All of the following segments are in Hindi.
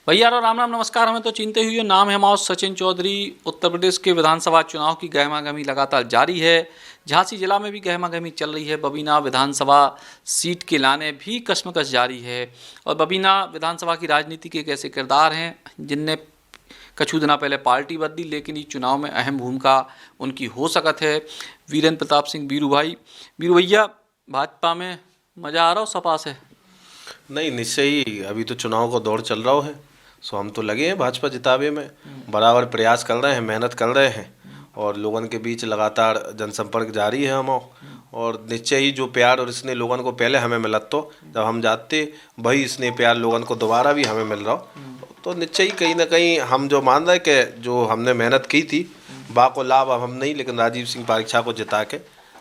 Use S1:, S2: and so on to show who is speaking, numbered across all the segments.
S1: भैया रो राम राम नमस्कार। हमें तो चिंते हुई नाम है हमारा सचिन चौधरी। उत्तर प्रदेश के विधानसभा चुनाव की गहमागहमी लगातार जारी है। झांसी जिला में भी गहमागहमी चल रही है। बबीना विधानसभा सीट के लाने भी कश्मकश जारी है। और बबीना विधानसभा की राजनीति के एक ऐसे किरदार हैं जिनने कछु दिना पहले पार्टी बदली, लेकिन इस चुनाव में अहम भूमिका उनकी हो सकत है। वीरेंद्र प्रताप सिंह वीरू भाई, वीरू भैया, भाजपा में मज़ा आ रहा हो सपा से?
S2: नहीं, निश्चय ही अभी तो चुनाव का दौर चल रहा है। सो हम तो लगे हैं भाजपा जितावे में, बराबर प्रयास कर रहे हैं, मेहनत कर रहे हैं और लोगों के बीच लगातार जनसंपर्क जारी है हम। और निश्चय ही जो प्यार और स्नेह लोगों को पहले हमें मिला, तो जब हम जाते वही स्नेह प्यार लोगों को दोबारा भी हमें मिल रहा हो, तो निश्चय ही कहीं ना कहीं हम जो मान रहे कि जो हमने मेहनत की थी बा को लाभ अब हम नहीं, लेकिन राजीव सिंह पारीक्षा को जिता के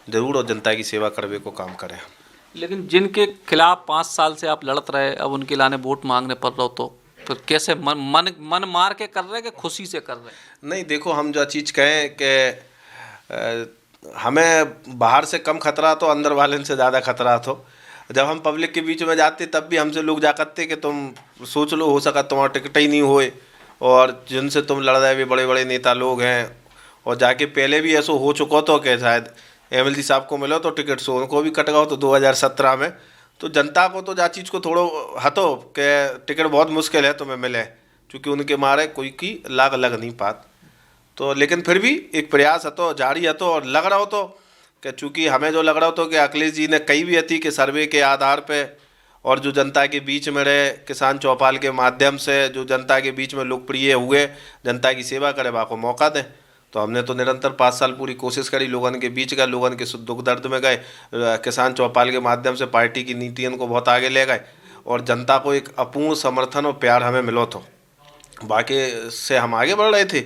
S2: जरूर और जनता की सेवा करने को काम करें।
S1: लेकिन जिनके खिलाफ 5 साल से आप लड़त रहे, अब उनके लाने वोट मांगने पड़ रहा हो, तो फिर कैसे मन मार के कर रहे कि खुशी से कर रहे?
S2: नहीं, देखो, हम जो चीज़ कहें कि हमें बाहर से कम खतरा तो अंदर वाले से ज़्यादा खतरा। तो जब हम पब्लिक के बीच में जाते तब भी हमसे लोग जा करते कि तुम सोच लो, हो सका तुम्हारा टिकट ही नहीं होए, और जिनसे तुम लड़ रहे भी बड़े बड़े नेता लोग हैं। और जाके पहले भी ऐसा हो चुका तो कि शायद एमएलसी साहब को मिलो तो टिकट सो उनको भी कट गया तो 2017 में। तो जनता को तो जा चीज़ को थोड़ो हतो कि टिकट बहुत मुश्किल है तुम्हें मिले, क्योंकि उनके मारे कोई की लाग लग नहीं पात। तो लेकिन फिर भी एक प्रयास हतो जारी हतो, और लग रहा हो तो कि चूँकि हमें जो लग रहा हो तो कि अखिलेश जी ने कही भी थी कि सर्वे के आधार पे और जो जनता के बीच में रहे, किसान चौपाल के माध्यम से जो जनता के बीच में लोकप्रिय हुए, जनता की सेवा करे बाको मौका दें। तो हमने तो निरंतर 5 साल पूरी कोशिश करी, लोगों के बीच गए, लोगों के सुख दुख दर्द में गए, किसान चौपाल के माध्यम से पार्टी की नीतियों को बहुत आगे ले गए, और जनता को एक अपूर्ण समर्थन और प्यार हमें मिलो। तो बाकी से हम आगे बढ़ रहे थे,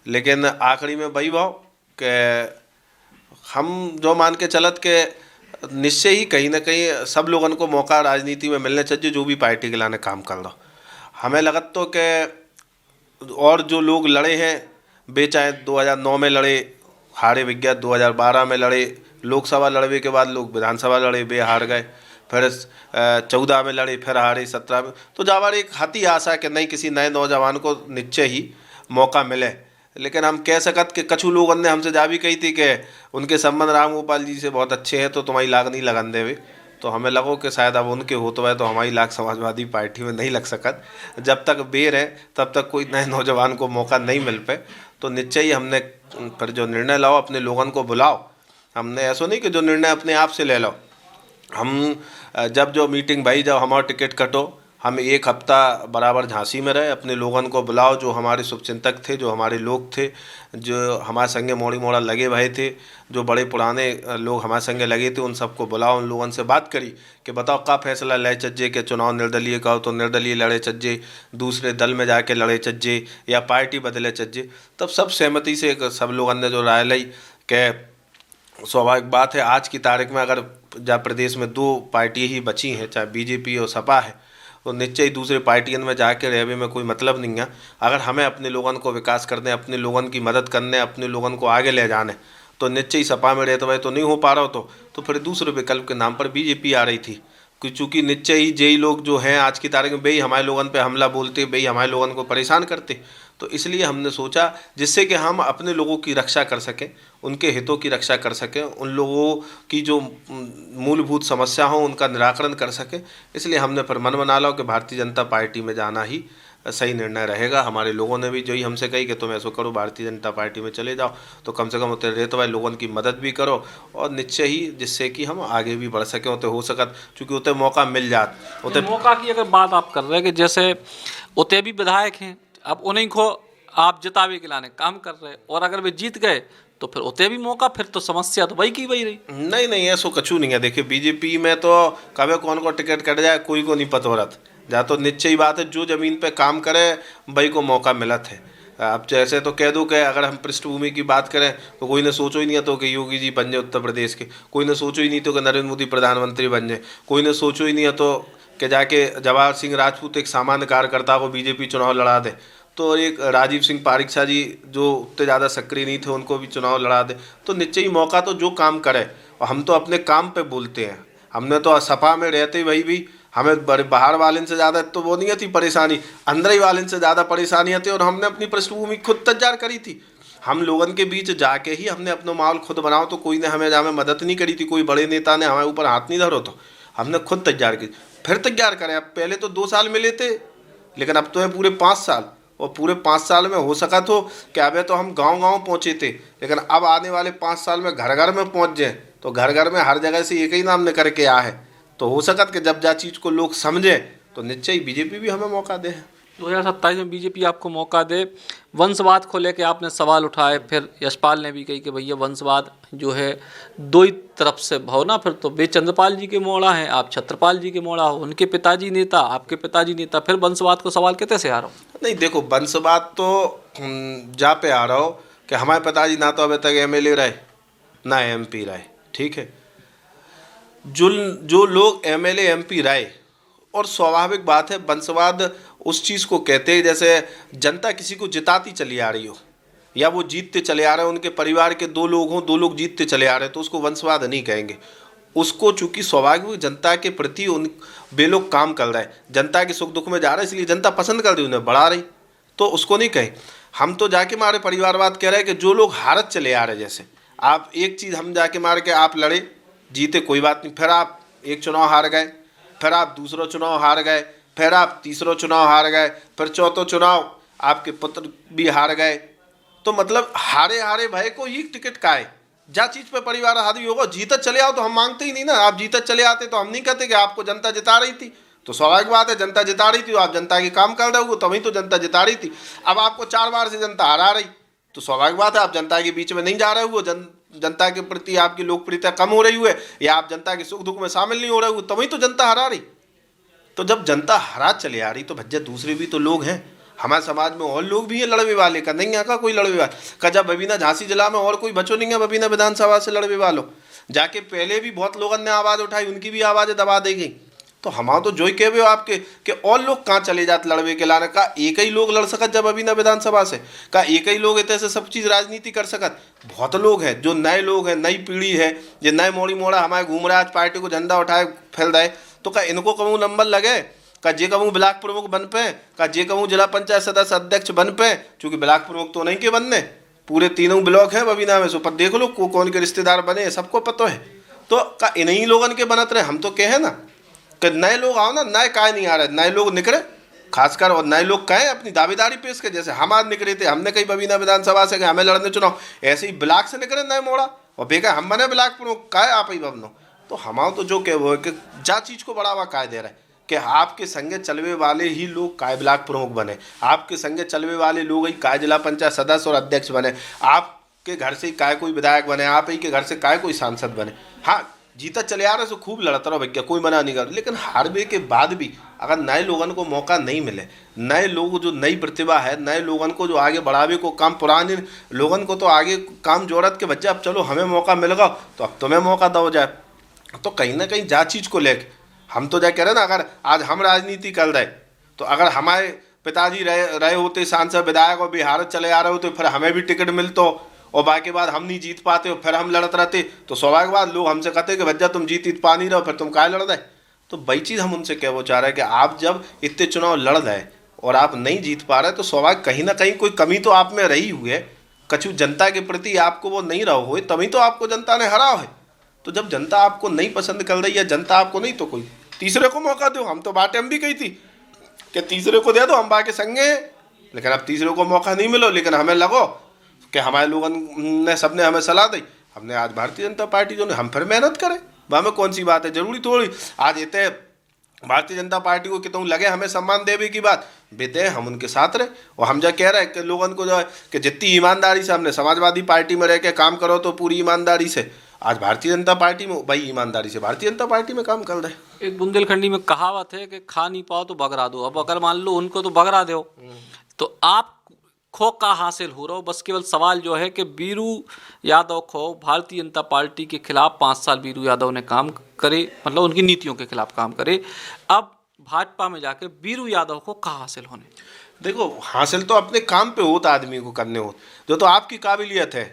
S2: लेकिन आखिरी में वही भाव कि हम जो मान के चलत के निश्चय ही कहीं ना कहीं सब लोगों को मौका राजनीति में मिलने चाहिए जो भी पार्टी के लाने काम कर रहा। हमें लगत तो कि और जो लोग लड़े हैं वे चाहे 2009 में लड़े, हारे विज्ञा, 2012 में लड़े, लोकसभा लड़ने के बाद लोग विधानसभा लड़े, वे हार गए, फिर 14 में लड़े, फिर हारे 17 में। तो जावर एक हाथी आशा कि नहीं किसी नए नौजवान को निश्चय ही मौका मिले। लेकिन हम कह सकत कि कछु लोगों ने हमसे जा भी कही थी कि उनके संबंध राम गोपाल जी से बहुत अच्छे हैं तो तुम्हारी लाग नहीं लगन देवे। तो हमें लगो कि शायद अब उनके हो तो है तो हमारी लाग समाजवादी पार्टी में नहीं लग सकत। जब तक बेर है तब तक कोई नए नौजवान को मौका नहीं मिल पाए। तो निश्चय ही हमने फिर जो निर्णय लाओ अपने लोगों को बुलाओ। हमने ऐसा नहीं कि जो निर्णय अपने आप से ले लो। हम जब जो मीटिंग भाई, जब हमारा टिकट कटो, हम एक हफ्ता बराबर झांसी में रहे, अपने लोगों को बुलाओ जो हमारे शुभचिंतक थे, जो हमारे लोग थे, जो हमारे संगे मोड़ी मोड़ा लगे भाई थे, जो बड़े पुराने लोग हमारे संगे लगे थे, उन सबको बुलाओ, उन लोगों से बात करी कि बताओ का फैसला ले चज्जे के चुनाव निर्दलीय का हो तो निर्दलीय लड़े चज्जे, दूसरे दल में जाके लड़े चज्जे, या पार्टी बदले चज्जे। तब सब सहमति से सब लोगों ने जो राय ली कि स्वाभाविक बात है आज की तारीख में अगर जब प्रदेश में 2 पार्टी ही बची हैं, चाहे बीजेपी और सपा है, तो निश्चय ही दूसरे पार्टियों में जाके रहने में कोई मतलब नहीं है। अगर हमें अपने लोगों को विकास करने, अपने लोगों की मदद करने, अपने लोगों को आगे ले जाने, तो निश्चय ही सपा में रहते हुए तो नहीं हो पा रहा हो। तो फिर दूसरे विकल्प के नाम पर बीजेपी आ रही थी, चूँकि निश्चय ही जेई लोग जो हैं आज की तारीख में वे ही हमारे लोगों पे हमला बोलते, वे ही हमारे लोगों को परेशान करते। तो इसलिए हमने सोचा जिससे कि हम अपने लोगों की रक्षा कर सकें, उनके हितों की रक्षा कर सकें, उन लोगों की जो मूलभूत समस्या हो उनका निराकरण कर सकें, इसलिए हमने फिर मन बना लो कि भारतीय जनता पार्टी में जाना ही सही निर्णय रहेगा। हमारे लोगों ने भी जो ही हमसे कही कि तुम ऐसा करो, भारतीय जनता पार्टी में चले जाओ, तो कम से कम उतने रहते हुए लोगों की मदद भी करो, और निश्चय ही जिससे कि हम आगे भी बढ़ सकें, उतने हो सकत, चूँकि उतने मौका मिल जात।
S1: उतने मौका की अगर बात आप कर रहे हैं कि जैसे उतने भी विधायक हैं, अब उन्हीं को आप जितावे के लाने काम कर रहे हैं, और अगर वे जीत गए तो फिर उतने भी मौका, फिर तो समस्या तो वही की वही रही।
S2: नहीं नहीं, ऐसा कछु नहीं है। देखिए बीजेपी में तो कभी कौन को टिकट कट जाए कोई को नहीं पता हो रहा, जा तो निश्चय ही बात है जो ज़मीन पे काम करे वही को मौका मिला थे। अब जैसे तो कह दूँ कि अगर हम पृष्ठभूमि की बात करें तो कोई ने सोचो ही नहीं है तो कि योगी जी बन जाए उत्तर प्रदेश के, कोई ने सोचो ही नहीं तो कि नरेंद्र मोदी प्रधानमंत्री बन जाए, कोई ने सोचो ही नहीं है तो कि जाके जवाहर सिंह राजपूत एक सामान्य कार्यकर्ता को बीजेपी चुनाव लड़ा दे, तो एक राजीव सिंह पारीक्षा जी जो उतने ज़्यादा सक्रिय नहीं थे उनको भी चुनाव लड़ा दे। तो निश्चय ही मौका तो जो काम करे, और हम तो अपने काम पे बोलते हैं। हमने तो सपा में रहते वही भी हमें बड़े बाहर वाले से ज़्यादा तो वो नहीं थी परेशानी, अंदर ही वाले से ज़्यादा परेशानियाँ थी। और हमने अपनी पृष्ठभूमि खुद तैयार करी थी। हम लोगों के बीच जाके ही हमने अपना माहौल खुद बनाओ, तो कोई ने हमें मदद नहीं करी थी, कोई बड़े नेता ने हमारे ऊपर हाथ नहीं धरो, तो हमने खुद तैयार की। फिर तैयार करें। अब पहले तो 2 साल मिले थे, लेकिन अब तो है पूरे 5 साल। और पूरे 5 साल में हो सका तो क्या अब तो हम गांव-गांव पहुँचे थे, लेकिन अब आने वाले 5 साल में घर-घर में पहुँच जाए, तो घर-घर में हर जगह से एक ही नाम निकल के आ है। तो हो सकत कि जब जा चीज़ को लोग समझे तो निश्चय ही बीजेपी भी हमें मौका दे।
S1: 2027 में बीजेपी आपको मौका दे। वंशवाद को लेकर आपने सवाल उठाए, फिर यशपाल ने भी कही कि भैया वंशवाद जो है दो ही तरफ से भावना, फिर तो वे चंद्रपाल जी के मोड़ा हैं, आप छत्रपाल जी के मोड़ा हो, उनके पिताजी नेता, आपके पिताजी नेता, फिर वंशवाद को सवाल कहते से आ रहा हो?
S2: नहीं देखो, वंशवाद तो जा पे आ रहा हो कि हमारे पिताजी ना तो अभी तक एमएलए रहे ना एमपी रहे, ठीक है। जो लोग एमएलए एमपी रहे, और स्वाभाविक बात है वंशवाद उस चीज़ को कहते हैं जैसे जनता किसी को जिताती चली आ रही हो, या वो जीतते चले आ रहे हैं, उनके परिवार के 2 लोग हों, 2 लोग जीतते चले आ रहे हैं, तो उसको वंशवाद नहीं कहेंगे। उसको चूंकि स्वाभाविक जनता के प्रति उन वे लोग काम कर रहे हैं, जनता के सुख दुख में जा रहे हैं, इसलिए जनता पसंद कर रही, उन्हें बढ़ा रही, तो उसको नहीं कहें। हम तो जाके मारे परिवारवाद कह रहे हैं कि जो लोग हारत चले आ रहे, जैसे आप एक चीज़ हम जाके मार के आप लड़े जीते कोई बात नहीं, फिर आप एक चुनाव हार गए, फिर आप दूसरा चुनाव हार गए, फिर आप तीसरा चुनाव हार गए, फिर चौथा चुनाव आपके पुत्र भी हार गए, तो मतलब हारे हारे भय को ही टिकट का है। जा चीज़ पे परिवार हावी होगा, जीतत चले आओ तो हम मांगते ही नहीं ना। आप जीतत चले आते तो हम नहीं कहते कि आपको जनता जिता रही थी, तो स्वाभाविक बात है जनता जिता रही थी तो आप जनता के काम कर रहे हो, तभी तो जनता जिता रही थी। अब आपको 4 बार से जनता हरा रही, तो स्वाभाविक बात है आप जनता के बीच में नहीं जा रहे हो, जनता के प्रति आपकी लोकप्रियता कम हो रही है, या आप जनता के सुख दुख में शामिल नहीं हो रहे हो, तभी तो जनता हरा रही। तो जब जनता हरा चले आ रही तो भज्जा दूसरे भी तो लोग हैं हमारे समाज में, और लोग भी हैं लड़वे वाले का, नहीं है का कोई लड़वे वाला का। जब बबीना झांसी जिला में और कोई बचो नहीं है बबीना विधानसभा से लड़वे वालों, जाके पहले भी बहुत लोगों ने आवाज़ उठाई, उनकी भी आवाज़ें दबा दी गई। तो हमारा तो जो ही कहे आपके कि और लोग कहाँ चले जाते लड़वे के लाने का, एक ही लोग लड़ सकत जब अभी ना विधानसभा से का, एक ही लोग इतने से सब चीज़ राजनीति कर सकत। बहुत लोग हैं जो नए लोग हैं, नई पीढ़ी है, जो नए मोड़ी मोड़ा हमारे घूम रहा है, आज पार्टी को झंडा उठाए फैल रहे, तो का इनको कहूँ नंबर लगे, का जे कहूँ ब्लॉक प्रमुख बन पे, का जे कहूँ जिला पंचायत सदस्य अध्यक्ष बन पे, चूँकि ब्लॉक प्रमुख तो नहीं के बनने, पूरे 3 ब्लॉक हैं बबीना में, सो पर देख लो कौन के रिश्तेदार बने, सबको पता है। तो का इन्हीं लोगन के बनत रहे, हम तो कहे ना कि नए लोग आओ ना, नए काय नहीं आ रहे, नए लोग निकले खासकर, और नए लोग कहें अपनी दावेदारी पेश के, जैसे हम आज निकले थे, हमने कही बबीना विधानसभा से हमें लड़ने चुनाव, ऐसे ही ब्लॉक से निकले नए मोड़ा और बेका हम बने ब्लॉक प्रमुख, काय आप ही बबनो। तो हमारा तो जो कह वो है कि जा चीज़ को बढ़ावा काय दे रहा है कि आपके संगे चलवे वाले ही लोग काय ब्लॉक प्रमुख बने, आपके संगे चलवे वाले लोग ही काय जिला पंचायत सदस्य और अध्यक्ष बने, आपके घर से ही काय कोई विधायक बने, आप ही के घर से काय कोई सांसद बने। हाँ जीता चले आ रहे सो खूब लड़ता रहो भैया, कोई मना नहीं कर, लेकिन हारवे के बाद भी अगर नए लोगों को मौका नहीं मिले, नए लोग जो नई प्रतिभा है, नए लोगों को जो आगे बढ़ावे को काम, पुराने लोगों को तो आगे काम जोड़त के बच्चे अब चलो हमें मौका मिल गया तो अब तुम्हें मौका दो जाए, तो कहीं ना कहीं जा चीज़ को लेकर हम तो जा कह रहे ना, अगर आज हम राजनीति कर रहे तो अगर हमारे पिताजी रहे होते सांसद विधायक और बिहार चले आ रहे होते, फिर हमें भी टिकट मिलतो और बाकी बाद हम नहीं जीत पाते और फिर हम लड़ते रहते, तो स्वाभाविक बात लोग हमसे कहते कि भैया तुम जीत पा नहीं रहो, फिर तुम काय लड़ रहे। तो वही चीज़ हम उनसे क्या वो चाह रहे हैं कि आप जब इतने चुनाव लड़ रहे और आप नहीं जीत पा रहे, तो स्वाभाविक कहीं ना कहीं कोई कमी तो आप में रही हुई है, कछु जनता के प्रति आपको वो नहीं रहा हो, तभी तो आपको जनता ने हरा है। तो जब जनता आपको नहीं पसंद कर रही है, जनता आपको नहीं, तो कोई तीसरे को मौका दो। हम तो बातें हम भी कही थी कि तीसरे को दे दो, हम बाकी संगे हैं, लेकिन अब तीसरे को मौका नहीं मिलो, लेकिन हमें लगो कि हमारे लोगों ने सबने हमें सलाह दी, हमने आज भारतीय जनता पार्टी जो ने हम फिर मेहनत करें, वह में कौन सी बात है, जरूरी थोड़ी आज इतने भारतीय जनता पार्टी को कितों लगे हमें सम्मान देवे की बात बेते हम उनके साथ रहे। और हम जो कह रहे हैं कि लोगों को जो है कि जितनी ईमानदारी से हमने समाजवादी पार्टी में रह के काम करो, तो पूरी ईमानदारी से आज भारतीय जनता पार्टी में भाई ईमानदारी से भारतीय जनता पार्टी में काम कर रहे हैं।
S1: एक बुंदेलखंडी में कहावत है कि खा नहीं पाओ तो बगरा दो। अब अगर मान लो उनको तो बगरा दो, तो आप खो का हासिल हो रहा हो। बस केवल सवाल जो है कि बीरू यादव खो भारतीय जनता पार्टी के खिलाफ 5 साल बीरू यादव ने काम करे, मतलब उनकी नीतियों के खिलाफ काम करे। अब भाजपा में जाके बीरू यादव को कहाँ हासिल होने?
S2: देखो हासिल तो अपने काम पे होता आदमी को करने हो, जो तो आपकी काबिलियत है।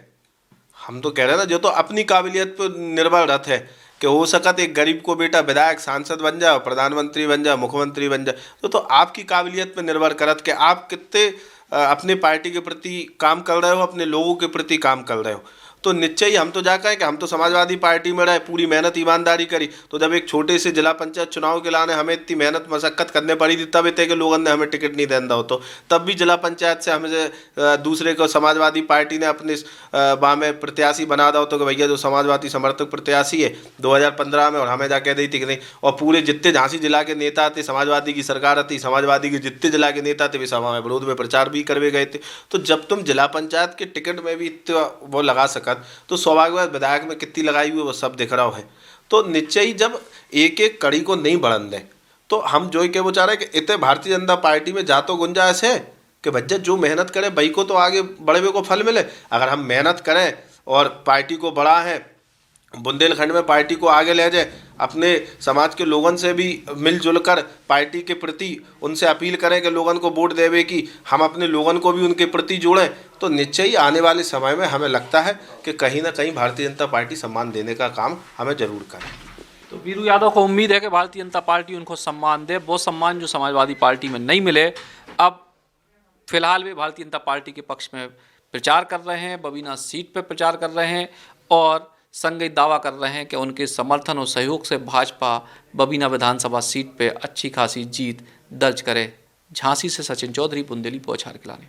S2: हम तो कह रहे हैं ना, जो तो अपनी काबिलियत पर निर्भर रहता है कि हो सकत एक गरीब को बेटा विधायक सांसद बन जाए, प्रधानमंत्री बन जाए, मुख्यमंत्री बन जाए, तो आपकी काबिलियत पे निर्भर करत कि आप कितने अपने पार्टी के प्रति काम कर रहे हो, अपने लोगों के प्रति काम कर रहे हो। तो निश्चय ही हम तो जा कहें कि हम तो समाजवादी पार्टी में रहे, पूरी मेहनत ईमानदारी करी, तो जब एक छोटे से जिला पंचायत चुनाव के लाने हमें इतनी मेहनत मशक्कत करने पड़ी थी, तब इतने के लोगों ने हमें टिकट नहीं देना हो, तो तब भी जिला पंचायत से हमें दूसरे को समाजवादी पार्टी ने अपने वहाँ में प्रत्याशी बना दो, तो कि भैया जो समाजवादी समर्थक प्रत्याशी है 2015 में, और हमें जाके दी थी कि नहीं, और पूरे जितने झांसी जिला के नेता थे, समाजवादी की सरकार थी, समाजवादी के जितने जिला के नेता थे वे सभा में विरोध में प्रचार भी करवे गए थे। तो जब तुम जिला पंचायत के टिकट में भी इतना वो लगा सका, तो सौभाग्यवश विधायक में कितनी लगाई हुई वो सब दिख रहा है। तो निश्चय ही जब एक एक कड़ी को नहीं बढ़न दें, तो हम जो के वो चाह रहे हैं कि इतने भारतीय जनता पार्टी में जा तो गुंजाइश है कि भैया जो मेहनत करे भाई को तो आगे बड़े हुए को फल मिले। अगर हम मेहनत करें और पार्टी को बढ़ा है, बुंदेलखंड में पार्टी को आगे ले जाए, अपने समाज के लोगों से भी मिलजुल कर पार्टी के प्रति उनसे अपील करें कि लोगों को वोट देवे की, हम अपने लोगों को भी उनके प्रति जोड़ें, तो निश्चय ही आने वाले समय में हमें लगता है कि कहीं ना कहीं भारतीय जनता पार्टी सम्मान देने का काम हमें जरूर करें।
S1: तो वीरू यादव को उम्मीद है कि भारतीय जनता पार्टी उनको सम्मान दे, वो सम्मान जो समाजवादी पार्टी में नहीं मिले। अब फिलहाल वे भारतीय जनता पार्टी के पक्ष में प्रचार कर रहे हैं, बबीना सीट पर प्रचार कर रहे हैं और संग दावा कर रहे हैं कि उनके समर्थन और सहयोग से भाजपा बबीना विधानसभा सीट पर अच्छी खासी जीत दर्ज करे। झांसी से सचिन चौधरी, बुंदेली बौछार के लाने।